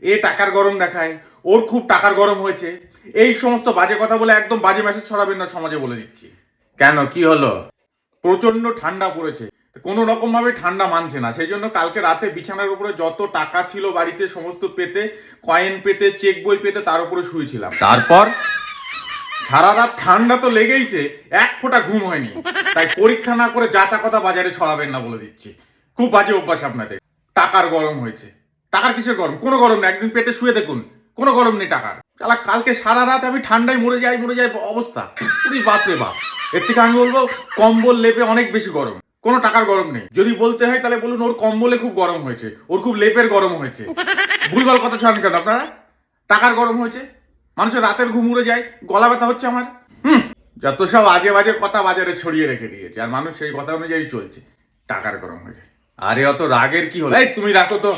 এ টাকার গরম দেখায়, ওর খুব টাকার গরম হয়েছে, এই সমস্ত বাজে কথা বলে একদম বাজে মেসেজ ছড়াবেন না সমাজে, বলে দিচ্ছি। কেন, কি হলো? প্রচন্ড ঠান্ডা পড়েছে, কোনো রকম ভাবে ঠান্ডা মানছে না, সেই জন্য কালকে রাতে বিছানার উপরে যত টাকা ছিল বাড়িতে সমস্ত পেতে, কয়েন পেতে, চেক বই পেতে তার উপরে শুয়েছিলাম। তারপর সারা রাত ঠান্ডা তো লেগেইছে, এক ফোঁটা ঘুম হয়নি। তাই পরীক্ষা না করে যা তা কথা বাজারে ছড়াবেন না, বলে দিচ্ছি। খুব বাজে অভ্যাস আপনাদের। টাকার গরম হয়েছে, টাকার কিসের গরম? কোনো গরম নেই, একদিন পেটে শুয়ে দেখুন, কোনো গরম নেই টাকার। শালা কালকে সারা রাত আমি ঠান্ডায় মরে যাই অবস্থা। পুরি বাপরে বাপ। এর থেকে আমি বলবো কম্বল লেপে অনেক বেশি গরম, কোনো টাকার গরম নেই। যদি বলতে হয় তাহলে বলুন ওর কম্বলে খুব গরম হয়েছে, ওর খুব লেপের গরম হয়েছে। ভুলভাল কথা ছড়ান কেন আপনারা? টাকার গরম হয়েছে, মানুষের রাতের ঘুম উড়ে যায়, গলা ব্যথা হচ্ছে আমার। যত সব আজে বাজে কথা বাজারে ছড়িয়ে রেখে দিয়েছে, আর মানুষ সেই কথা অনুযায়ী চলছে। টাকার গরম হয়েছে। আরে অত রাগের কি হলো? এই তুমি রাখো তো।